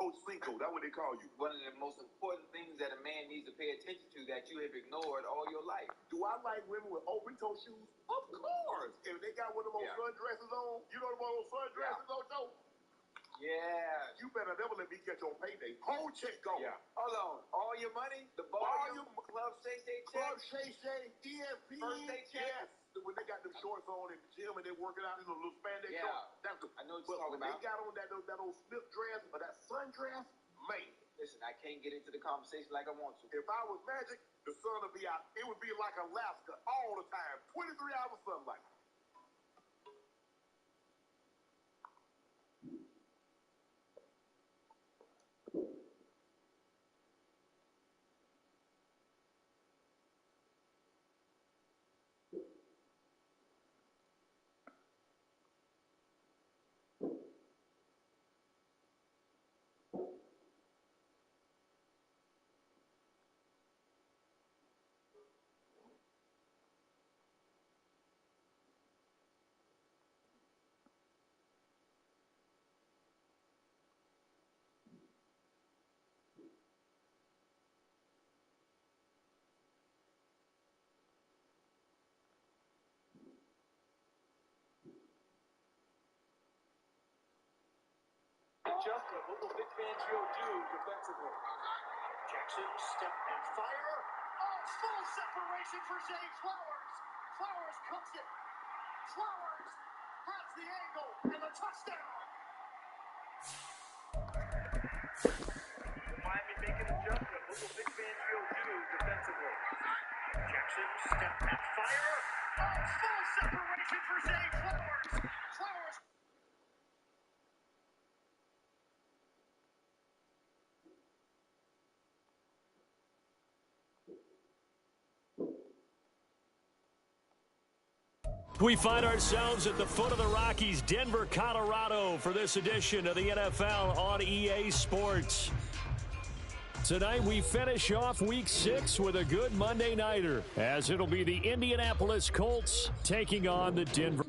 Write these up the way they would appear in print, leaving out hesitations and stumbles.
Coach Cinco, that's what they call you. One of the most important things that a man needs to pay attention to that you have ignored all your life. Do I like women with open-toe shoes? Of course. If they got one of those sundresses on, you know one of those sundresses on, Joe? Yeah. You better never let me catch on payday. Whole check go. Yeah. Hold on. All your money? The volume? Club Shay Shay check? Club Shay Shay, ESP. First day check? Yes. When they got them shorts on in the gym and they're working out in the little spandex shorts. That's good. I know what you're talking about. They got on that old slip dress or that sundress, man. Listen, I can't get into the conversation like I want to. If I was Magic, the sun would be out. It would be like Alaska all the time. 23 hours sunlight. Adjustment. What will Vic Fangio do defensively? Jackson, step and fire. Oh, full separation for Zay Flowers. Flowers cooks it. Flowers has the angle and the touchdown. Miami make an adjustment. What will Vic Fangio do defensively? Jackson, step and fire. Oh, full separation for Zay Flowers. Flowers. We find ourselves at the foot of the Rockies, Denver, Colorado, for this edition of the NFL on EA Sports. Tonight we finish off Week 6 with a good Monday nighter, as it'll be the Indianapolis Colts taking on the Denver.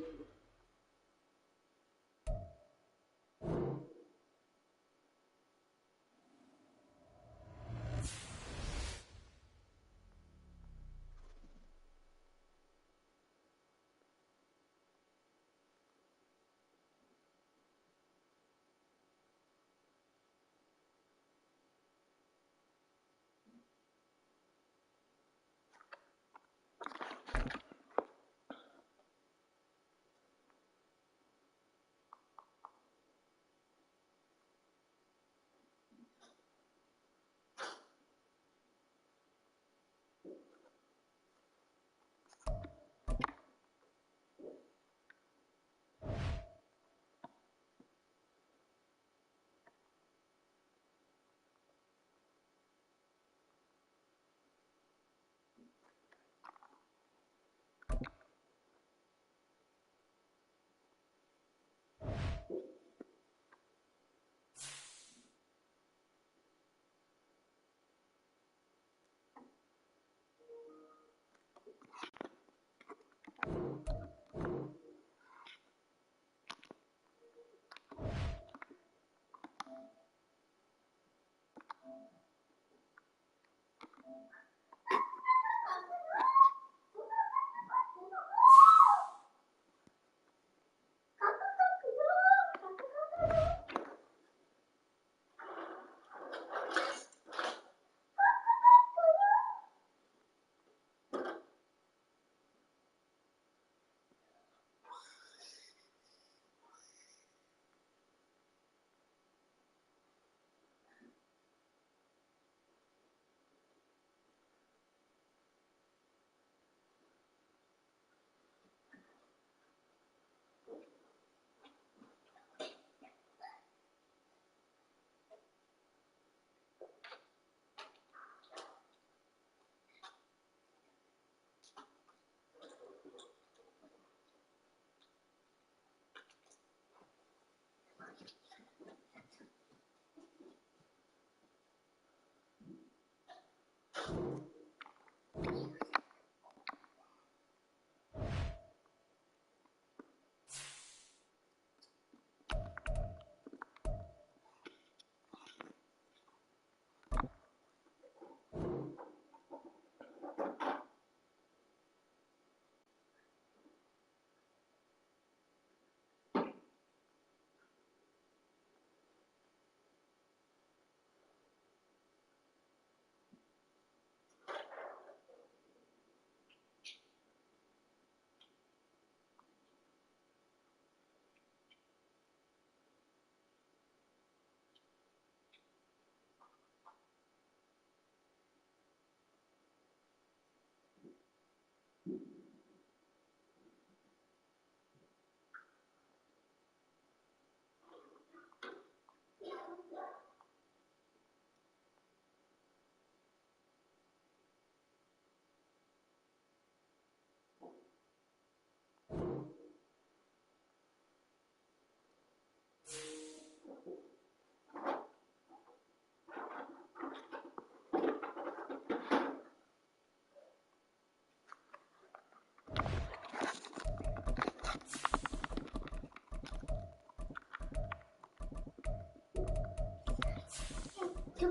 EA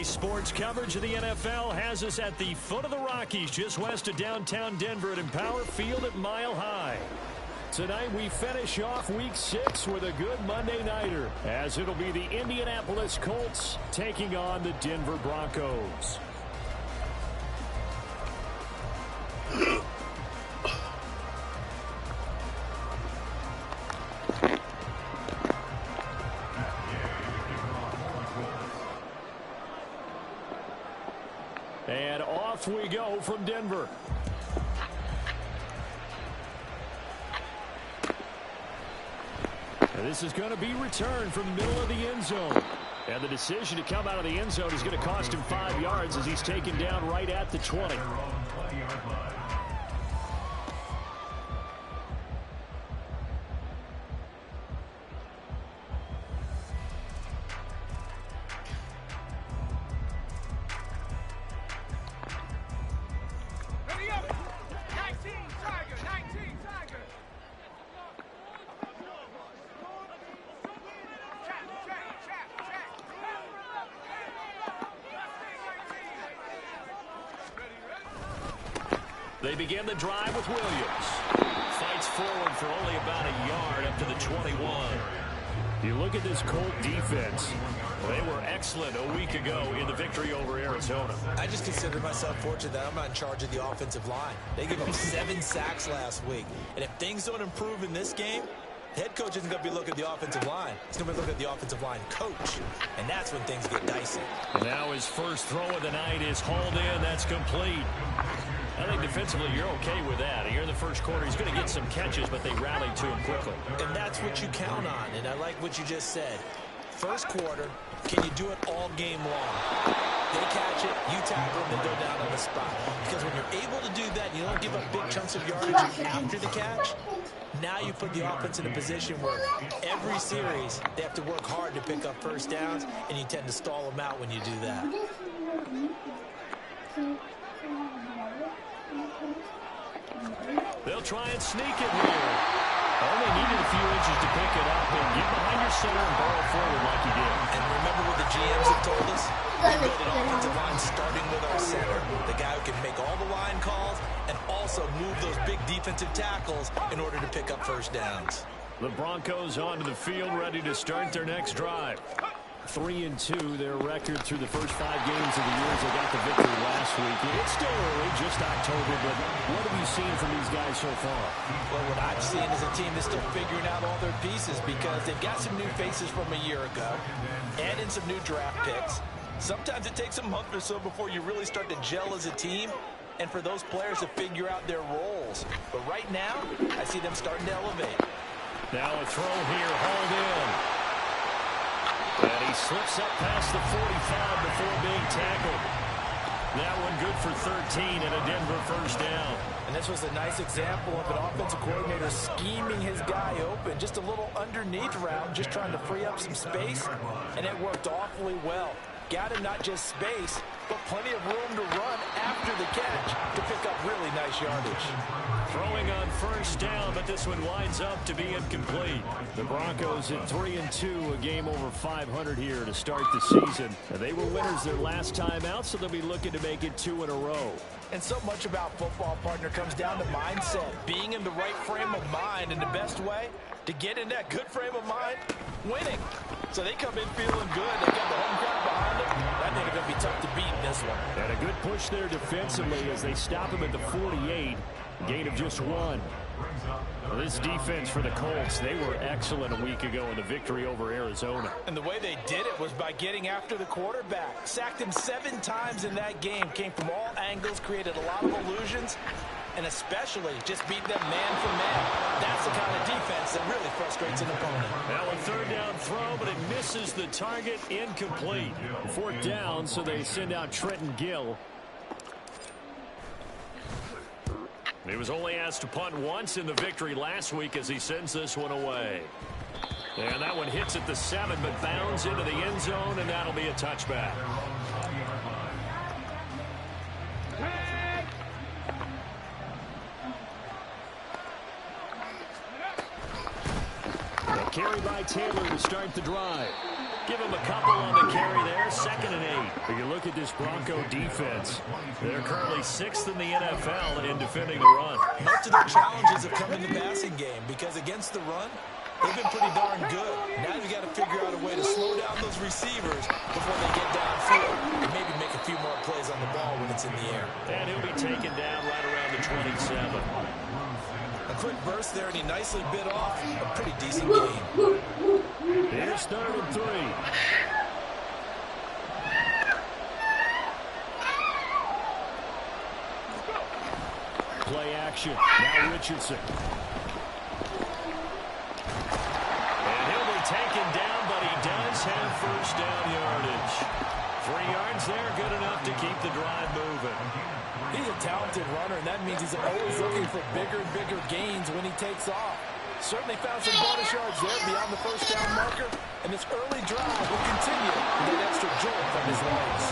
Sports coverage of the NFL has us at the foot of the Rockies, just west of downtown Denver at Empower Field at Mile High. Tonight we finish off Week 6 with a good Monday nighter, as it'll be the Indianapolis Colts taking on the Denver Broncos. And off we go from Denver. And this is going to be returned from the middle of the end zone. And the decision to come out of the end zone is going to cost him 5 yards as he's taken down right at the 20. They begin the drive with Williams. Fights forward for only about a yard up to the 21. You look at this Colt defense. They were excellent a week ago in the victory over Arizona. I just consider myself fortunate that I'm not in charge of the offensive line. They gave up 7 sacks last week. And if things don't improve in this game, the head coach isn't going to be looking at the offensive line. He's going to be looking at the offensive line coach. And that's when things get dicey. And now his first throw of the night is hauled in. That's complete. I think defensively you're okay with that. Here in the first quarter, he's going to get some catches, but they rallied to him quickly. And that's what you count on. And I like what you just said. First quarter, can you do it all game long? They catch it, you tackle them, and go down on the spot. Because when you're able to do that, you don't give up big chunks of yardage after the catch. Now you put the offense in a position where every series they have to work hard to pick up first downs, and you tend to stall them out when you do that. They'll try and sneak it here. Only needed a few inches to pick it up and get behind your center and barrel forward like he did. And remember what the GMs have told us? We build an offensive line starting with our center, the guy who can make all the line calls and also move those big defensive tackles in order to pick up first downs. The Broncos onto the field, ready to start their next drive. 3-2, their record through the first 5 games of the year as they got the victory last week. It's still early, just October, but what have you seen from these guys so far? Well, what I've seen is a team that's still figuring out all their pieces because they've got some new faces from a year ago, add in some new draft picks. Sometimes it takes a month or so before you really start to gel as a team and for those players to figure out their roles. But right now, I see them starting to elevate. Now a throw here, hauled in. And he slips up past the 45 before being tackled. That one good for 13 and a Denver first down. And this was a nice example of an offensive coordinator scheming his guy open. Just a little underneath route, just trying to free up some space. And it worked awfully well. Got him not just space, but plenty of room to run after the catch to pick up really nice yardage. Throwing on first down, but this one winds up to be incomplete. The Broncos at 3-2, a game over 500 here to start the season. And they were winners their last time out, so they'll be looking to make it 2 in a row. And so much about football, partner, comes down to mindset. Being in the right frame of mind, and the best way to get in that good frame of mind, winning. So they come in feeling good. They got the home crowd behind them. I think it's going to be tough to beat in this one. And a good push there defensively as they stop him at the 48. Gain of just 1. This defense for the Colts, they were excellent a week ago in the victory over Arizona. And the way they did it was by getting after the quarterback. Sacked him 7 times in that game. Came from all angles, created a lot of illusions, and especially just beat them man for man. That's the kind of defense that really frustrates an opponent. Now a third down throw, but it misses the target, incomplete. 4th down, so they send out Trenton Gill. He was only asked to punt once in the victory last week as he sends this one away. And that one hits at the 7, but bounds into the end zone, and that'll be a touchback. A carry by Taylor to start the drive. Give him a couple on the carry there, 2nd and 8. If you look at this Bronco defense, they're currently 6th in the NFL in defending the run. Most of their challenges have come in the passing game because against the run, they've been pretty darn good. Now you've got to figure out a way to slow down those receivers before they get downfield and maybe make a few more plays on the ball when it's in the air. And he'll be taken down right around the 27. A quick burst there, and he nicely bit off a pretty decent gain. Here's 3rd and 3. Play action. Now Richardson. And he'll be taken down, but he does have first down yardage. 3 yards there, good enough to keep the drive moving. He's a talented runner, and that means he's always looking for bigger and bigger gains when he takes off. Certainly found some bonus yards there beyond the first down marker, and this early drive will continue with that extra jolt from his legs.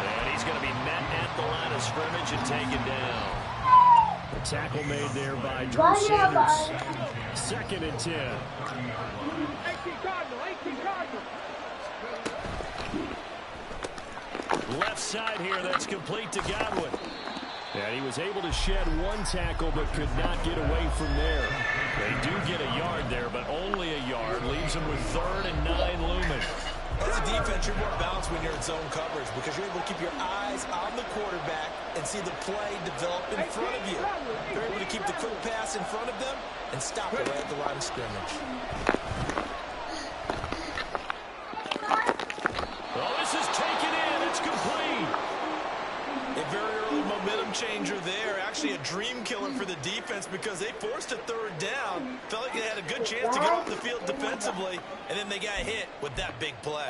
And he's going to be met at the line of scrimmage and taken down. A tackle made there by Drew Sanders. 2nd and 10. 18 Cardinal. Left side here, that's complete to Godwin. And he was able to shed 1 tackle but could not get away from there. They do get a yard there, but only a yard. Leaves them with 3rd and 9 looming. As a defense, you're more balanced when you're in zone coverage because you're able to keep your eyes on the quarterback and see the play develop in front of you. You're able to keep the quick pass in front of them and stop it right at the line of scrimmage. Oh, this is taken in. It's complete. A very early momentum changer there. Actually a dream killer for the defense because they forced a 3rd down. Felt like they had a good chance to get off the field defensively, and then they got hit with that big play.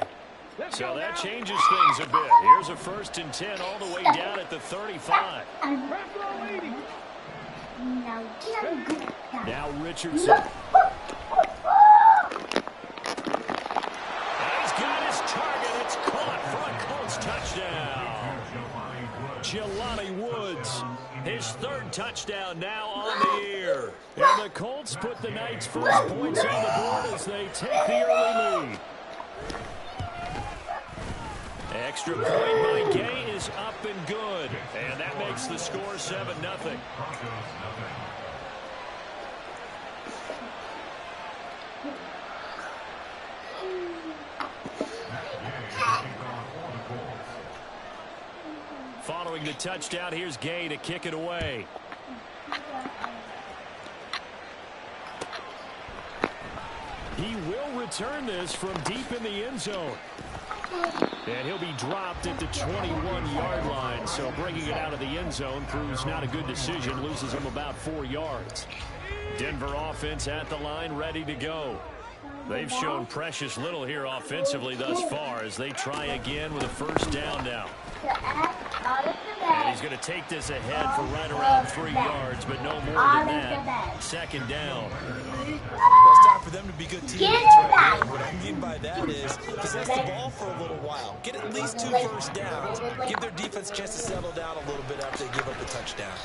So that changes things a bit. Here's a 1st and 10 all the way down at the 35. Now Richardson. And he's got his target. It's caught for a Colts touchdown. Jelani Woods, his 3rd touchdown now on the year. And the Colts put the Knights' first points on the board as they take the early lead. Extra point by Gay is up and good. And that makes the score 7-0. Following the touchdown, here's Gay to kick it away. He will return this from deep in the end zone. And he'll be dropped at the 21-yard line. So bringing it out of the end zone proves not a good decision. Loses him about 4 yards. Denver offense at the line, ready to go. They've shown precious little here offensively thus far as they try again with a 1st down now. And he's going to take this ahead for right around 3 yards, but no more than that. 2nd down. Well, it's time for them to be good teammates right here. What I mean by that is possess the ball for a little while. Get at least 2 first downs. Give their defense a chance to settle down a little bit after they give up a touchdown.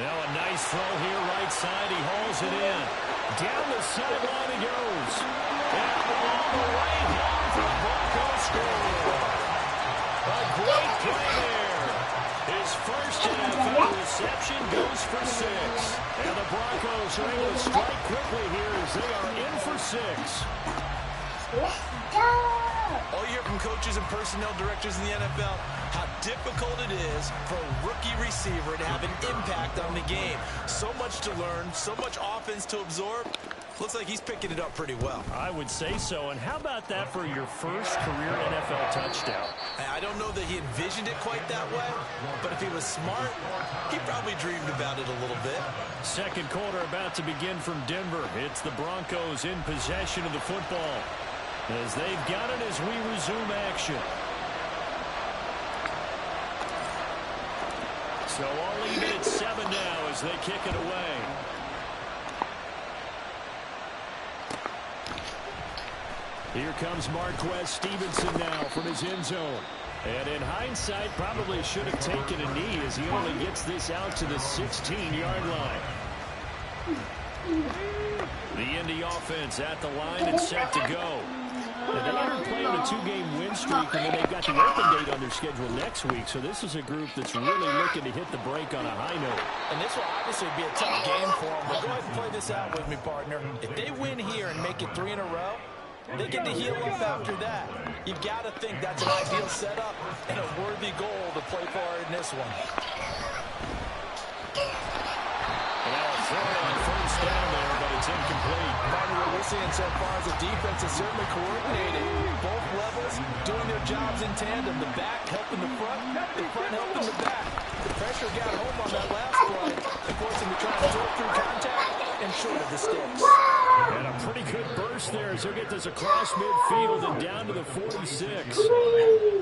Now a nice throw here, right side. He hauls it in. Down the sideline he goes. And all the way home for Bronco score. A great play there. His first NFL reception goes for 6. And the Broncos are able to strike quickly here as they are in for 6. All you hear from coaches and personnel directors in the NFL, how difficult it is for a rookie receiver to have an impact on the game. So much to learn, so much offense to absorb. Looks like he's picking it up pretty well. I would say so. And how about that for your first career NFL touchdown? I don't know that he envisioned it quite that way, but if he was smart, he probably dreamed about it a little bit. 2nd quarter about to begin from Denver. It's the Broncos in possession of the football as they've got it as we resume action. So I'll leave it at 7 now as they kick it away. Here comes Marquez Stevenson now from his end zone. And in hindsight, probably should have taken a knee as he only gets this out to the 16-yard line. The Indy offense at the line and set to go. And they entered play on a 2-game win streak, and then they've got the open date on their schedule next week. So this is a group that's really looking to hit the break on a high note. And this will obviously be a tough game for them. But go ahead and play this out with me, partner. If they win here and make it 3 in a row, they get to heal up after that. You've got to think that's an ideal setup and a worthy goal to play for in this one. And now a throw on first down there, but it's incomplete. Partner, what we're seeing so far is the defense is certainly coordinated. Both levels doing their jobs in tandem. The back helping the front helping the back. The pressure got home on that last play, forcing them to try and sort through contact and short of the sticks. And a pretty good burst there as he'll get this across midfield and down to the 46.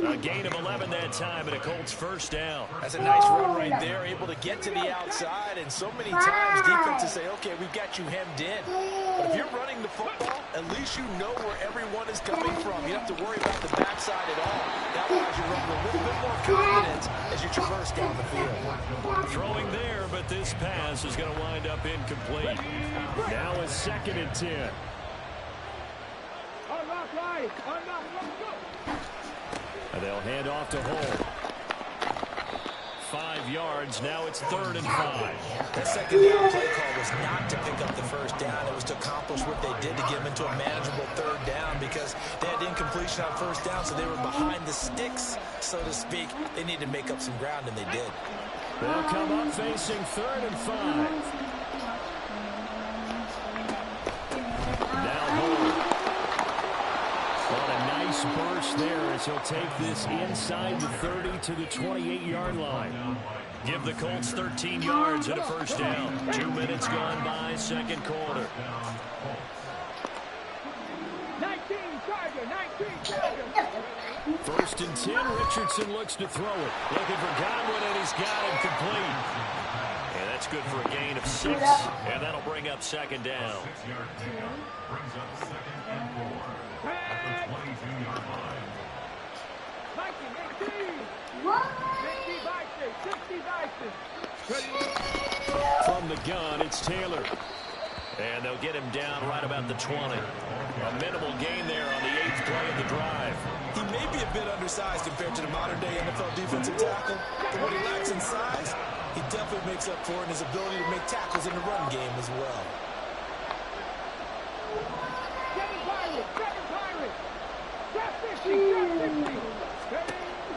A gain of 11 that time and a Colts first down. That's a nice run right there, able to get to the outside. And so many times defenses say, okay, we've got you hemmed in. But if you're running the football, at least you know where everyone is coming from. You don't have to worry about the backside at all. That allows you to run with a little bit more confidence as you traverse down the field. Throwing there, but this pass is going to wind up incomplete. Now a 2nd and 10. And they'll hand off to Hull. 5 yards. Now it's 3rd and 5. That second down play call was not to pick up the first down. It was to accomplish what they did to get them into a manageable 3rd down because they had incompletion on first down, so they were behind the sticks, so to speak. They needed to make up some ground, and they did. They'll come up facing 3rd and 5. Burst there as he'll take this inside the 30 to the 28-yard line. Give the Colts 13 yards and a first down. 2 minutes gone by, 2nd quarter. 1st and 10, Richardson looks to throw it. Looking for Godwin, and he's got him complete. And that's good for a gain of 6, and that'll bring up 2nd down. From the gun, it's Taylor. And they'll get him down right about the 20. A minimal gain there on the 8th play of the drive. He may be a bit undersized compared to the modern-day NFL defensive tackle, but what he lacks in size, he definitely makes up for in his ability to make tackles in the run game as well.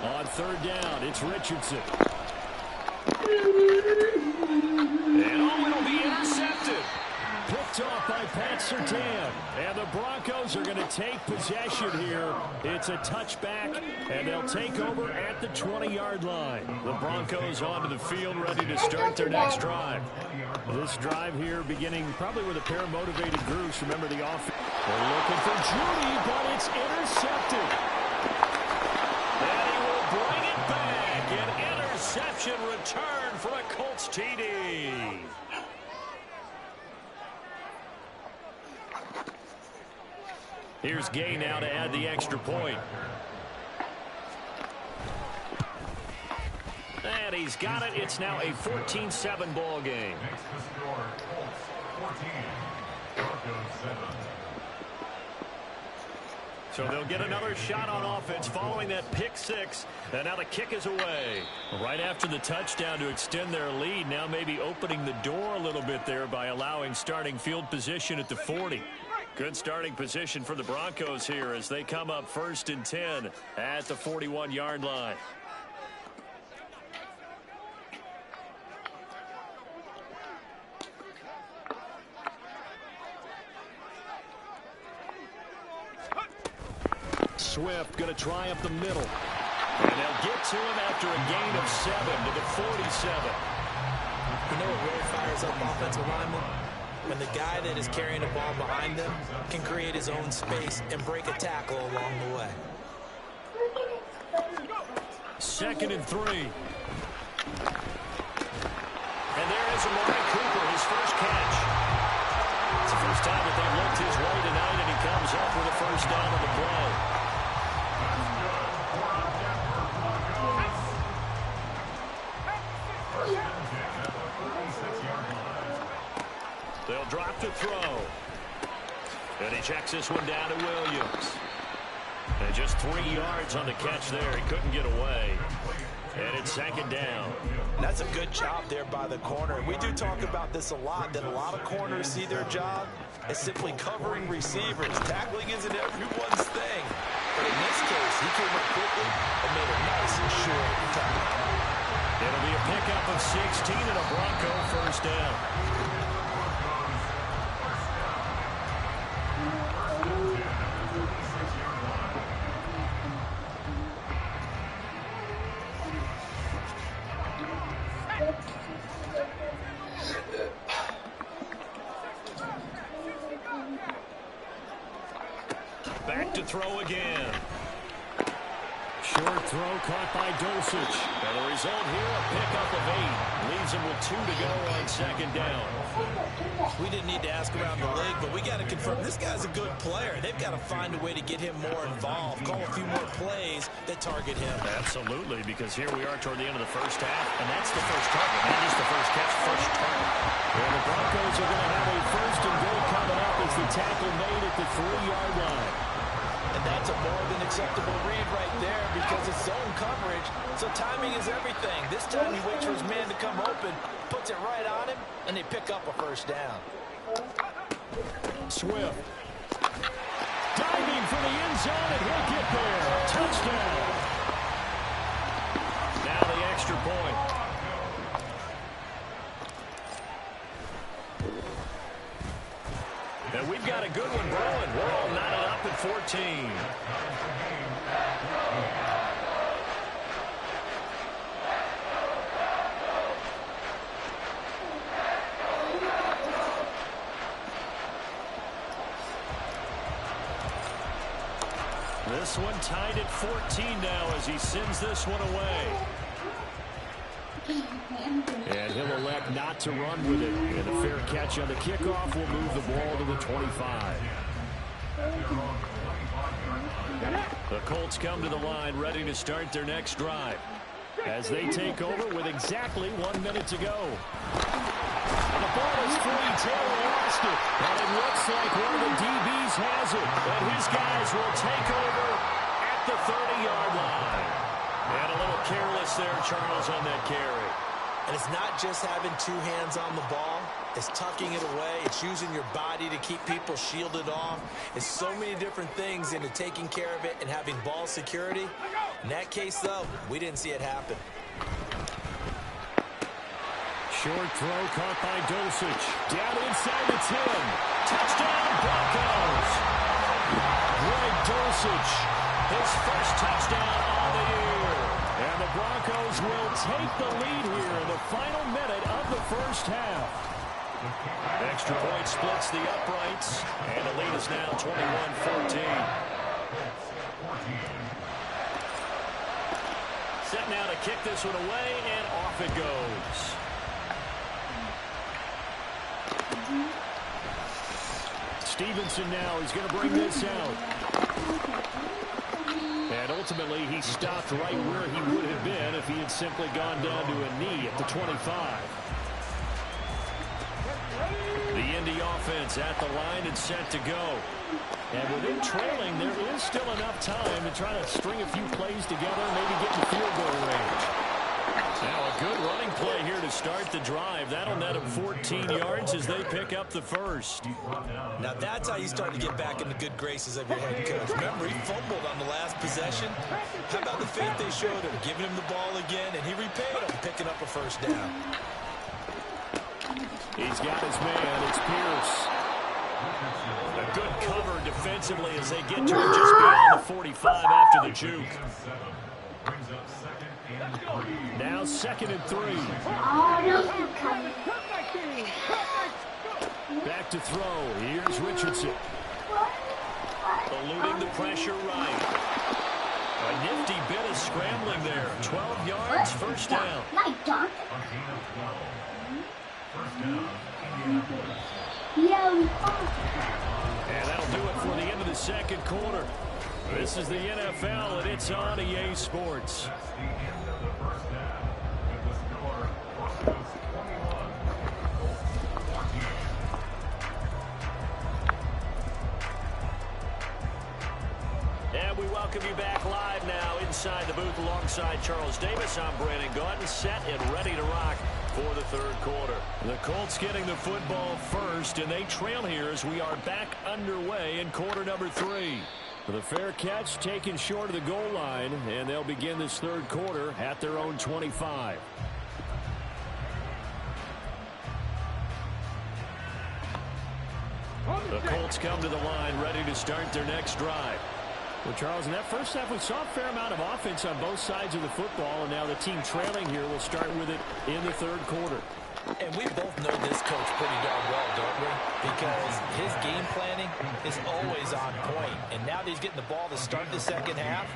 On 3rd down, it's Richardson. And it'll be intercepted. Picked off by Pat Surtain. And the Broncos are going to take possession here. It's a touchback, and they'll take over at the 20-yard line. The Broncos onto the field, ready to start their next drive. This drive here beginning probably with a pair of motivated groups. Remember the offense. They're looking for Judy, but it's intercepted. And he will bring it back. An interception return for a Colts TD. Here's Gay now to add the extra point. And he's got it. It's now a 14-7 ball game. So they'll get another shot on offense following that pick 6. And now the kick is away. Right after the touchdown to extend their lead. Now maybe opening the door a little bit there by allowing starting field position at the 40. Good starting position for the Broncos here as they come up 1st and 10 at the 41-yard line. Swift going to try up the middle. And they'll get to him after a gain of 7 to the 47. You know what really fires up offensive linemen? When the guy that is carrying the ball behind them can create his own space and break a tackle along the way. 2nd and 3. And there is Amari Cooper, his first catch. It's the first time that they've looked his way tonight, and he comes up with a first down on the They'll drop the throw. And he checks this one down to Williams. And just 3 yards on the catch there. He couldn't get away. And it's second down. That's a good job there by the corner. And we do talk about this a lot, that a lot of corners see their job as simply covering receivers. Tackling isn't everyone's thing. But in this case, he came up quickly and made a nice and short tackle. It'll be a pickup of 16 and a Bronco first down. Back to throw again. Short throw caught by Dosich. And the result here, a pickup of 8. Leaves him with 2 to go on second down. We didn't need to ask around the league, but we got to confirm this guy's a good player. They've got to find a way to get him more involved, call a few more plays that target him. Absolutely, because here we are toward the end of the first half, and that's the first target, not just the first catch, first target. And the Broncos are going to have a first and goal coming up as the tackle made at the 3-yard line. And that's a more than acceptable read right there because it's zone coverage, so timing is everything. This time he waits for his man to come open, puts it right on him, and they pick up a first down. Swift. Diving for the end zone, and he'll get there. Touchdown. Now the extra point. And we've got a good one brewing. We're all knotted up at 14. This one tied at 14 now as he sends this one away. And he'll elect not to run with it. And a fair catch on the kickoff will move the ball to the 25. The Colts come to the line ready to start their next drive as they take over with exactly 1 minute to go. And the ball is free. Taylor lost it. And it looks like one of the DBs has it. And his guys will take over at the 30-yard line. And a little careless there, Charles, on that carry. And it's not just having 2 hands on the ball. It's tucking it away. It's using your body to keep people shielded off. It's so many different things into taking care of it and having ball security. In that case, though, we didn't see it happen. Short throw caught by Dosich. Down inside the 10. Touchdown, Broncos. Greg Dosich, his first touchdown on the year. And the Broncos will take the lead here in the final minute of the first half. Extra point splits the uprights, and the lead is now 21-14. Set now to kick this one away, and off it goes. Stevenson now is going to bring this out. And ultimately, he stopped right where he would have been if he had simply gone down to a knee at the 25. The Indy offense at the line and set to go. And with him trailing, there is still enough time to try to string a few plays together and maybe get in field goal range. Now a good running play here to start the drive. That'll net him 14 yards as they pick up the first. Now that's how you start to get back in the good graces of your head coach. Remember, he fumbled on the last possession. How about the faith they showed him, giving him the ball again, and he repaid him, picking up a first down. He's got his man. It's Pierce. A good cover defensively as they get to him just beyond the 45 after the juke. Now 2nd and 3. Back to throw. Here's Richardson. Eluding the pressure right. A nifty bit of scrambling there. 12 yards, first down. And that'll do it for the end of the second quarter. This is the NFL, and it's on EA Sports. welcome you back live now inside the booth alongside Charles Davis. I'm Brandon Gaudin, set and ready to rock for the third quarter. The Colts getting the football first, and they trail here as we are back underway in quarter number 3. The fair catch taken short of the goal line, and they'll begin this third quarter at their own 25. The Colts come to the line ready to start their next drive. Well, Charles, in that first half, we saw a fair amount of offense on both sides of the football, and now the team trailing here will start with it in the third quarter. And we both know this coach pretty darn well, don't we? Because his game planning is always on point. And now that he's getting the ball to start the second half,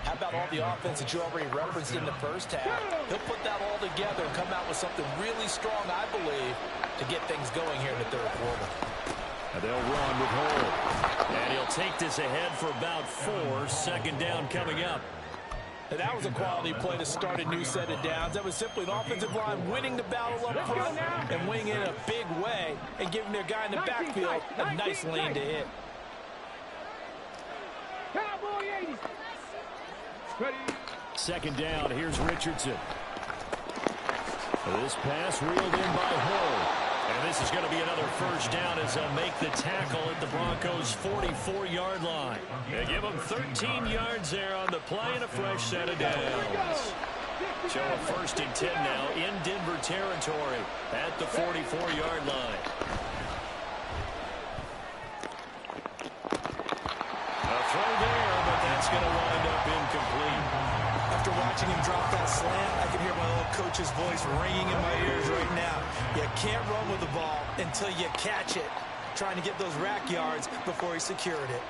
how about all the offense that you already referenced in the first half? He'll put that all together and come out with something really strong, I believe, to get things going here in the third quarter. And they'll run with Hole. And he'll take this ahead for about 4. Second down coming up. And that was a quality play to start a new set of downs. That was simply an offensive line winning the battle up front and winning it in a big way and giving their guy in the backfield a nice lane to hit. Second down, here's Richardson. This pass reeled in by Hole. And this is going to be another first down as they'll make the tackle at the Broncos' 44-yard line. They give them 13 yards there on the play and a fresh set of downs. So a 1st and 10 now in Denver territory at the 44-yard line. A throw there, but that's going to wind up incomplete. After watching him drop that slant, I can hear my old coach's voice ringing in my ears right now. You can't run with the ball until you catch it. Trying to get those rack yards before he secured it.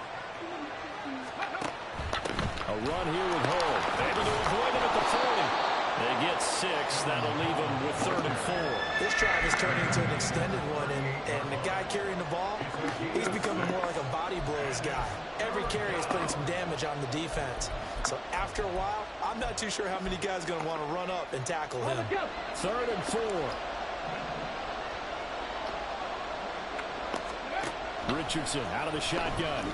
A run here with Hole. Able to avoid it at the 40. They get 6. That'll leave them with 3rd and 4. This drive is turning into an extended one, and the guy carrying the ball, he's becoming more like a body blows guy. Every carry is putting some damage on the defense. So after a while, I'm not too sure how many guys are going to want to run up and tackle him. 3rd and 4. Richardson out of the shotgun.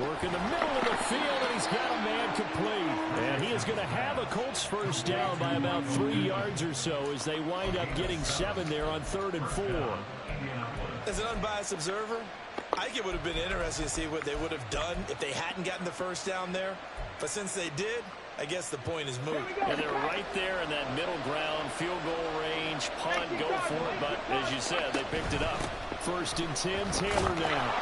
Work in the middle of the field, and he's got a man complete. And he is going to have a Colts first down by about 3 yards or so as they wind up getting 7 there on 3rd and 4. As an unbiased observer, I think it would have been interesting to see what they would have done if they hadn't gotten the first down there. But since they did, I guess the point is moot. And they're right there in that middle ground, field goal range, punt, go for it. But as you said, they picked it up. 1st and 10, Taylor now.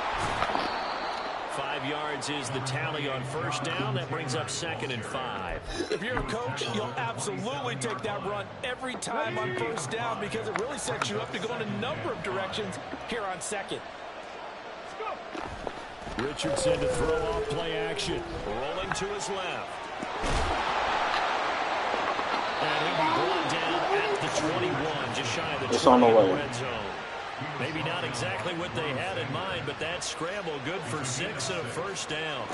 5 yards is the tally on first down. That brings up 2nd and 5. If you're a coach, you'll absolutely take that run every time on first down because it really sets you up to go in a number of directions here on 2nd. Richardson to throw off play action. Rolling to his left. And he'll be brought down at the 21, just shy of the 20 in the red zone. Maybe not exactly what they had in mind, but that scramble good for 6 and a first down.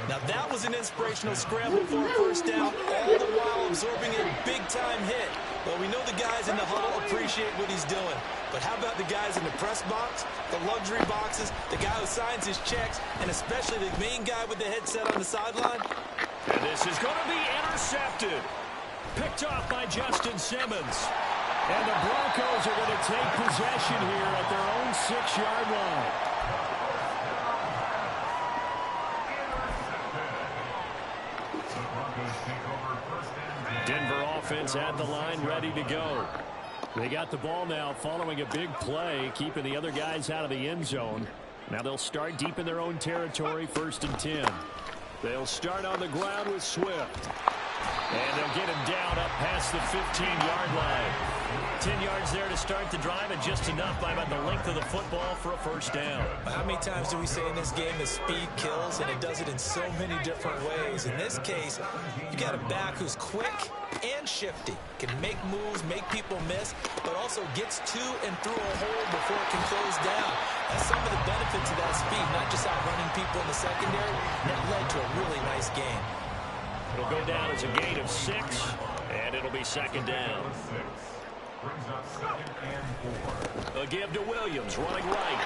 Now that was an inspirational scramble for a first down, all the while absorbing a big-time hit. Well, we know the guys in the huddle appreciate what he's doing. But how about the guys in the press box, the luxury boxes, the guy who signs his checks, and especially the main guy with the headset on the sideline? And this is going to be intercepted. Picked off by Justin Simmons. And the Broncos are going to take possession here at their own 6-yard line. Denver offense at the line, ready to go. They got the ball now following a big play, keeping the other guys out of the end zone. Now they'll start deep in their own territory, 1st and 10. They'll start on the ground with Swift. And they'll get him down up past the 15-yard line. 10 yards there to start the drive, and just enough by about the length of the football for a first down. How many times do we say in this game that speed kills, and it does it in so many different ways? In this case, you got a back who's quick and shifty, can make moves, make people miss, but also gets to and through a hole before it can close down. That's some of the benefits of that speed, not just outrunning people in the secondary. That led to a really nice game. It'll go down as a gain of 6, and it'll be 2nd down. A give to Williams, running right.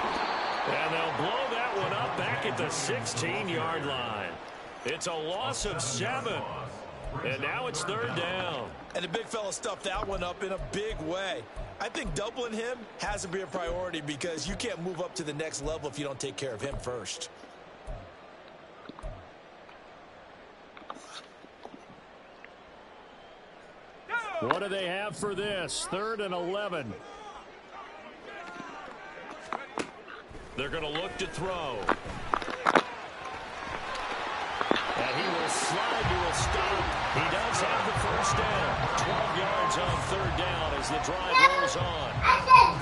And they'll blow that one up back at the 16-yard line. It's a loss of 7. And now it's 3rd down. And the big fella stuffed that one up in a big way. I think doubling him has to be a priority because you can't move up to the next level if you don't take care of him first. What do they have for this? 3rd and 11. They're going to look to throw. And he will slide to a stop. He does have the first down. 12 yards on 3rd down as the drive rolls on.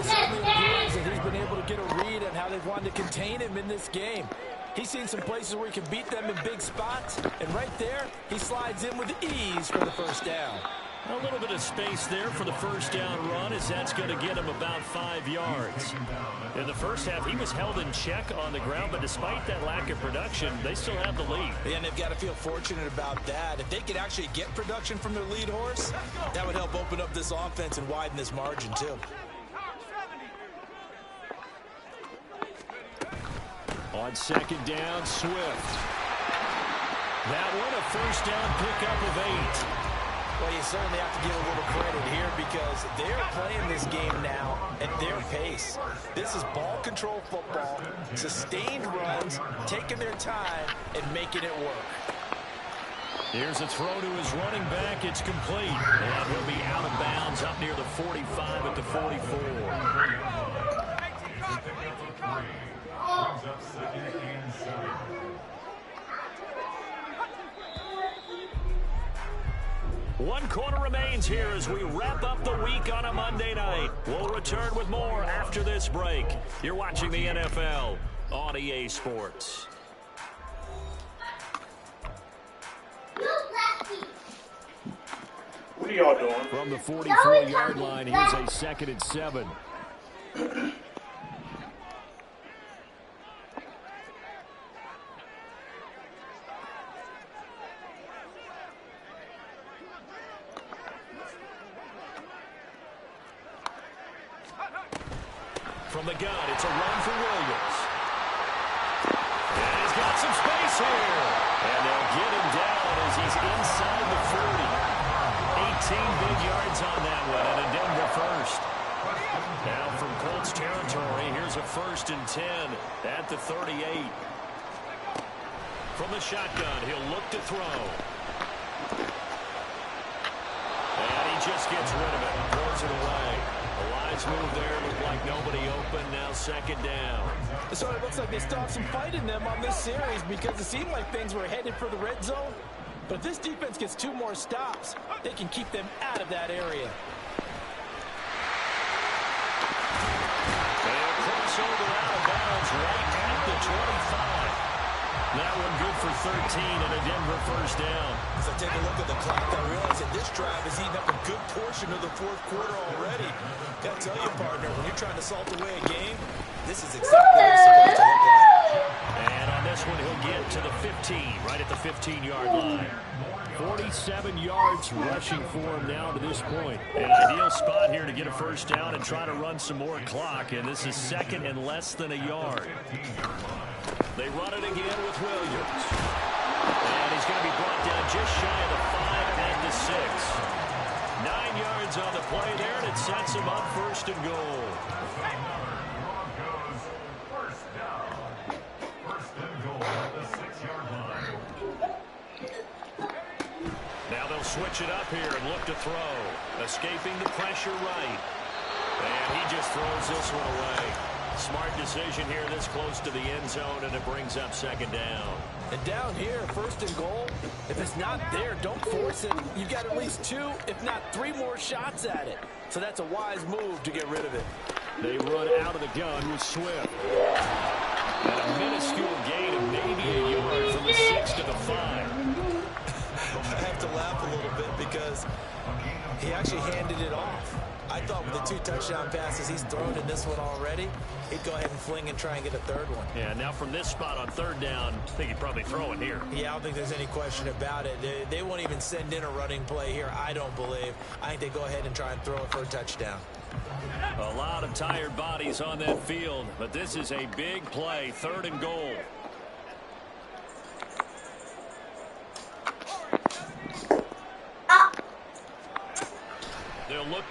It certainly appears that he's been able to get a read on how they've wanted to contain him in this game. He's seen some places where he can beat them in big spots, and right there, he slides in with ease for the first down. A little bit of space there for the first down run as that's going to get him about 5 yards. In the first half, he was held in check on the ground, but despite that lack of production, they still have the lead. And they've got to feel fortunate about that. If they could actually get production from their lead horse, that would help open up this offense and widen this margin too. On 2nd down, Swift. That one a first down pickup of 8. Well, you certainly have to give a little credit here because they're playing this game now at their pace. This is ball control football, sustained runs, taking their time, and making it work. Here's a throw to his running back. It's complete. And he'll be out of bounds up near the 45 at the 44. One quarter remains here as we wrap up the week on a Monday night. We'll return with more after this break. You're watching the NFL on EA Sports. What are y'all doing? From the 44-yard line, here's a 2nd and 7. From the gun, it's a run for Williams. And he's got some space here. And they'll get him down as he's inside the 40. 18 big yards on that one, and a Denver first. Now from Colts territory, here's a 1st and 10 at the 38. From the shotgun, he'll look to throw. And he just gets rid of it, throws it away. A wise move there, looked like nobody open, now 2nd down. So it looks like they still have some fight in them on this series because it seemed like things were headed for the red zone. But if this defense gets 2 more stops, they can keep them out of that area. They'll cross over out of bounds right at the 25. That one good for 13 and a Denver first down. As I take a look at the clock, I realize that this drive has eaten up a good portion of the 4th quarter already. Got to tell you, partner, when you're trying to salt away a game, this is exactly what it's supposed to look like. And on this one, he'll get to the 15, right at the 15-yard line. 47 yards rushing for him now to this point. An ideal spot here to get a first down and try to run some more clock, and this is 2nd and less than a yard. They run it again with Williams. And he's going to be brought down just shy of the 5 at the 6. 9 yards on the play there, and it sets him up 1st and goal. First down. 1st and goal at the 6-yard line. Now they'll switch it up here and look to throw. Escaping the pressure right. And he just throws this one away. Smart decision here this close to the end zone, and it brings up 2nd down. And down here, 1st and goal, if it's not there, don't force it. You've got at least 2, if not 3 more shots at it. So that's a wise move to get rid of it. They run out of the gun with Swift. And a minuscule gain of maybe a yard from the 6 to the 5. I have to laugh a little bit because he actually handed it off. I thought with the 2 touchdown passes he's thrown in this one already, he'd go ahead and fling and try and get a 3rd one. Yeah, now from this spot on 3rd down, I think he'd probably throw it here. Yeah, I don't think there's any question about it. They won't even send in a running play here, I don't believe. I think they go ahead and try and throw it for a touchdown. A lot of tired bodies on that field, but this is a big play, 3rd and goal.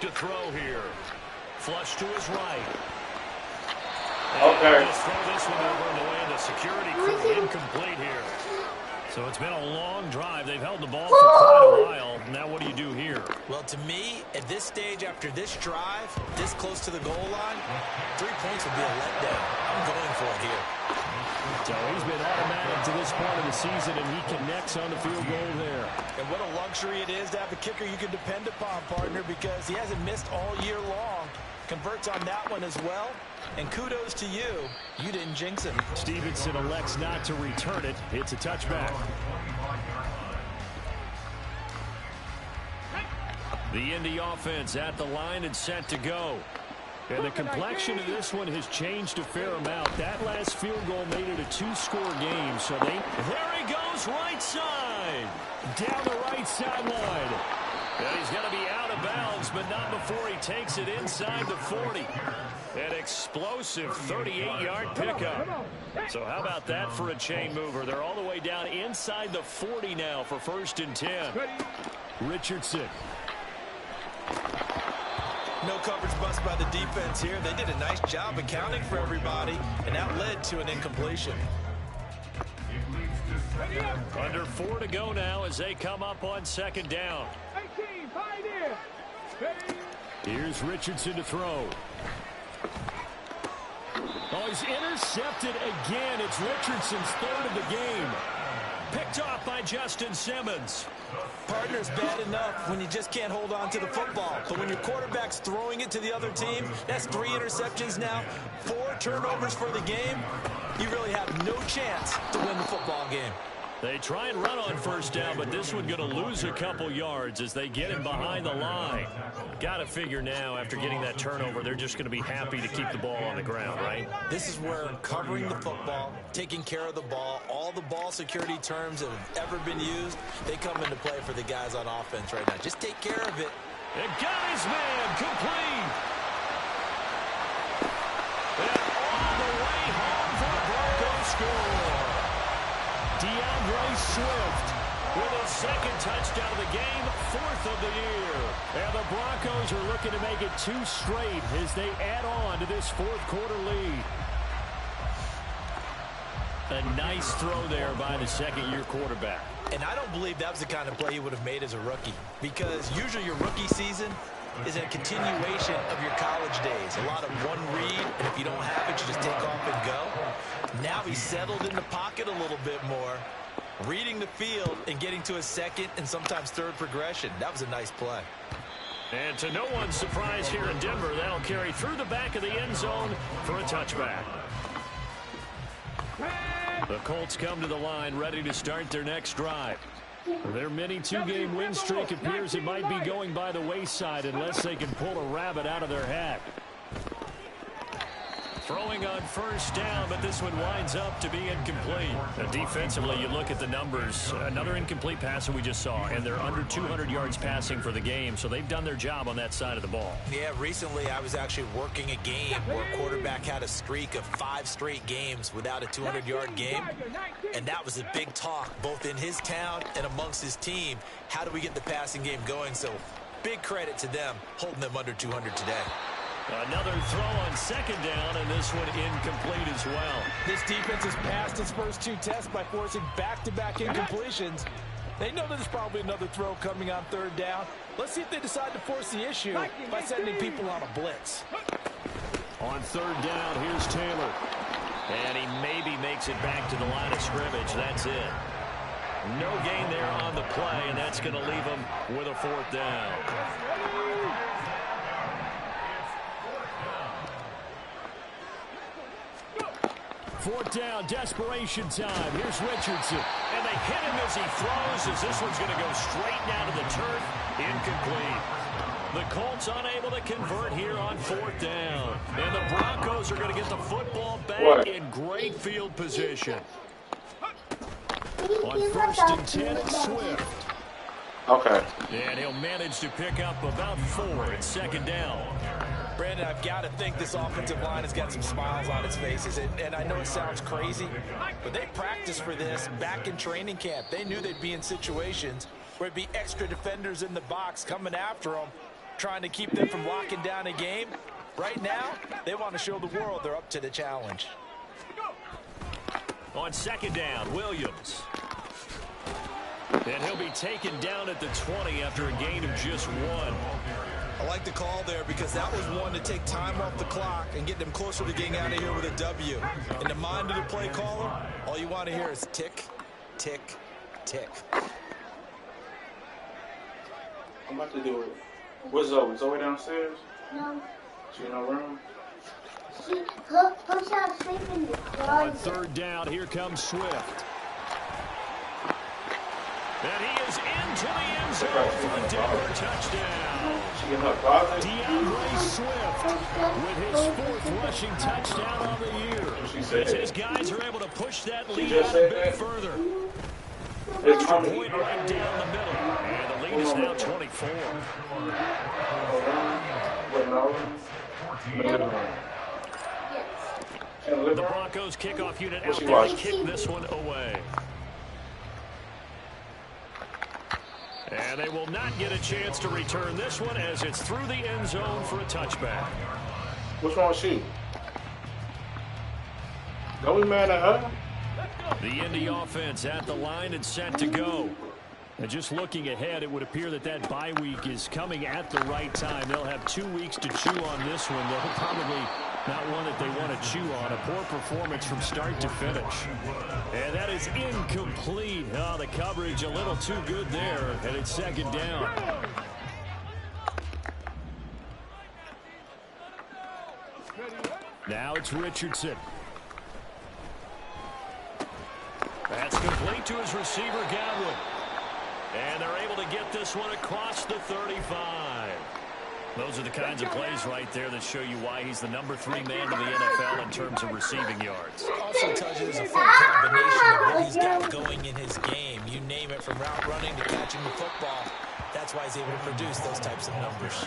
to throw here. Flush to his right. Okay. Just throw this one over in the way of the security crew. Incomplete here. So it's been a long drive. They've held the ball for quite a while. Now what do you do here? Well, to me, at this stage, after this drive, this close to the goal line, 3 points would be a letdown. I'm going for it here. So he's been automatic to this point of the season, and he connects on the field goal there. And what a luxury it is to have a kicker you can depend upon, partner, because he hasn't missed all year long. Converts on that one as well. And kudos to you. You didn't jinx him. Stevenson elects not to return it. It's a touchback. The Indy offense at the line and set to go. And the complexion of this one has changed a fair amount. That last field goal made it a 2-score game. So there he goes, right side. Down the right sideline. And he's going to be out of bounds, but not before he takes it inside the 40. An explosive 38-yard pickup. So how about that for a chain mover? They're all the way down inside the 40 now for 1st and 10. Richardson. No coverage bust by the defense here. They did a nice job accounting for everybody, and that led to an incompletion. Under 4 to go now as they come up on 2nd down. Here's Richardson to throw. Oh, he's intercepted again. It's Richardson's 3rd of the game. Picked off by Justin Simmons. Partner's bad enough when you just can't hold on to the football. But when your quarterback's throwing it to the other team, that's 3 interceptions now, 4 turnovers for the game. You really have no chance to win the football game. They try and run on 1st down, but this one going to lose a couple yards as they get him behind the line. Got to figure now, after getting that turnover, they're just going to be happy to keep the ball on the ground, right? This is where covering the football, taking care of the ball, all the ball security terms that have ever been used, they come into play for the guys on offense right now. Just take care of it. And got his man complete. And all the way home for the Broncos score. DeAndre Swift with his 2nd touchdown of the game, 4th of the year. And the Broncos are looking to make it 2 straight as they add on to this 4th quarter lead. A nice throw there by the 2nd-year quarterback. And I don't believe that was the kind of play he would have made as a rookie, because usually your rookie season is a continuation of your college days. A lot of one read, and if you don't have it, you just take off and go. Now he's settled in the pocket a little bit more, reading the field and getting to his 2nd and sometimes 3rd progression. That was a nice play. And to no one's surprise here in Denver, that'll carry through the back of the end zone for a touchback. The Colts come to the line ready to start their next drive. Their mini 2-game win streak appears it might be going by the wayside unless they can pull a rabbit out of their hat. Throwing on 1st down, but this one winds up to be incomplete. Defensively, you look at the numbers. Another incomplete pass that we just saw, and they're under 200 yards passing for the game, so they've done their job on that side of the ball. Yeah, recently I was actually working a game where a quarterback had a streak of 5 straight games without a 200-yard game, and that was a big talk both in his town and amongst his team. How do we get the passing game going? So big credit to them holding them under 200 today. Another throw on 2nd down, and this one incomplete as well. This defense has passed its first 2 tests by forcing back-to-back incompletions. They know there's probably another throw coming on 3rd down. Let's see if they decide to force the issue by sending people on a blitz. On 3rd down, here's Taylor. And he maybe makes it back to the line of scrimmage. That's it. No gain there on the play, and that's going to leave him with a 4th down. 4th down, desperation time. Here's Richardson. And they hit him as he throws, as this one's going to go straight down to the turf. Incomplete. The Colts unable to convert here on 4th down. And the Broncos are going to get the football back in great field position. On 1st and 10, it's Swift. Okay. And he'll manage to pick up about 4 at 2nd down. Brandon, I've got to think this offensive line has got some smiles on its faces. And I know it sounds crazy, but they practiced for this back in training camp. They knew they'd be in situations where it'd be extra defenders in the box coming after them. trying to keep them from locking down a game. Right now, they want to show the world they're up to the challenge. On second down, Williams. And he'll be taken down at the 20 after a gain of just 1. I like the call there because that was one to take time off the clock and get them closer to getting out of here with a W. In the mind of the play caller, all you want to hear is tick, tick, tick. I'm about to do it. Where's Zoe? Zoe downstairs? No. She in her room? Push out sleep in the car. On third down, here comes Swift. And he is into the end zone for the Denver touchdown. She in her closet? DeAndre Swift with his 4th rushing touchdown on the year. She said As his guys are able to push that lead just out a said bit that? further. It's Extra coming. point right down the middle. And the lead is now 24. The Broncos kickoff unit out there to kick this one away. And they will not get a chance to return this one as it's through the end zone for a touchback. What's wrong with she? Don't be mad at her. The Indy offense at the line and set to go. And just looking ahead, it would appear that that bye week is coming at the right time. They'll have 2 weeks to chew on this one. They'll probably not one that they want to chew on. A poor performance from start to finish. And that is incomplete. Oh, the coverage a little too good there, and it's second down. Now it's Richardson. That's complete to his receiver, Godwin. And they're able to get this one across the 35. Those are the kinds of plays right there that show you why he's the number 3 man in the NFL in terms of receiving yards. Also tells you there's a full combination of what he's got going in his game. You name it, from route running to catching the football. That's why he's able to produce those types of numbers.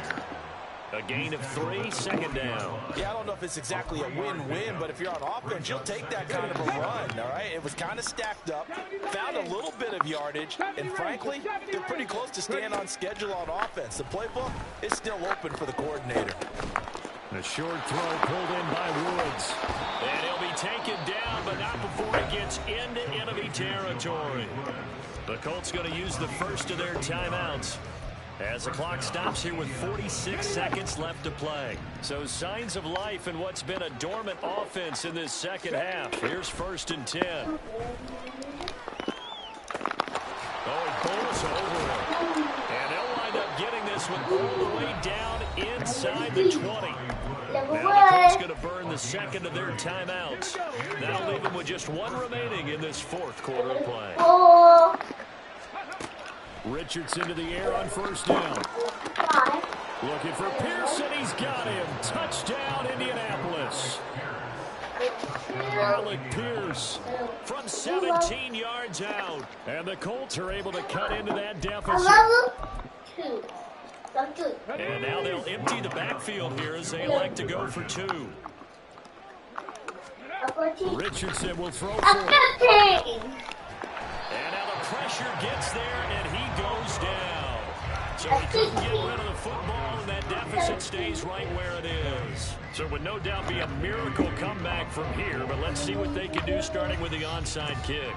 A gain of 3, second down. Yeah, I don't know if it's exactly a win-win, but if you're on offense, you'll take that kind of a run, all right? It was kind of stacked up, found a little bit of yardage, and frankly, they're pretty close to staying on schedule on offense. The playbook is still open for the coordinator. A short throw pulled in by Woods. And he'll be taken down, but not before he gets into enemy territory. The Colts going to use the first of their timeouts as the clock stops here with 46 seconds left to play. So signs of life in what's been a dormant offense in this second half. Here's 1st and 10. Oh, it bowls over it. And they'll wind up getting this one all the way down inside the 20. Now the Colts going to burn the second of their timeouts. That'll leave them with just 1 remaining in this 4th quarter of play. Richardson to the air on 1st down. Looking for Pearson. He's got him. Touchdown, Indianapolis. Alec Pierce from 17 yards out. And the Colts are able to cut into that deficit. And now they'll empty the backfield here as they like to go for 2. Richardson will throw for it. And now the pressure gets there, and he goes down. So he couldn't get rid of the football, and that deficit stays right where it is. So it would no doubt be a miracle comeback from here, but let's see what they can do starting with the onside kick.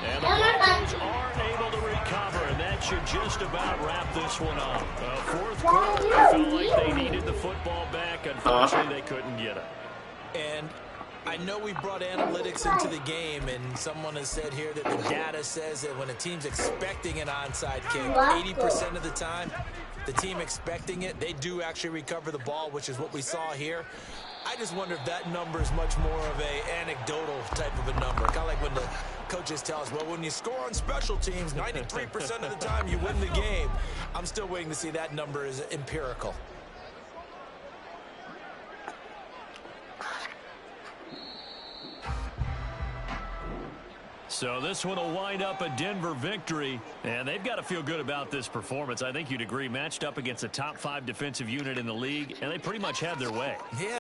And the Broncos are able to recover, and that should just about wrap this one up. 4th quarter, they felt like they needed the football back. Unfortunately, they couldn't get it. And I know we brought analytics into the game, and someone has said here that the data says that when a team's expecting an onside kick, 80% of the time, the team expecting it, they do actually recover the ball, which is what we saw here. I just wonder if that number is much more of a anecdotal type of a number. Kind of like when the coaches tell us, well, when you score on special teams, 93% of the time you win the game. I'm still waiting to see that number is empirical. So this one will wind up a Denver victory, and they've got to feel good about this performance. I think you'd agree, matched up against a top 5 defensive unit in the league, and they pretty much had their way. Yeah.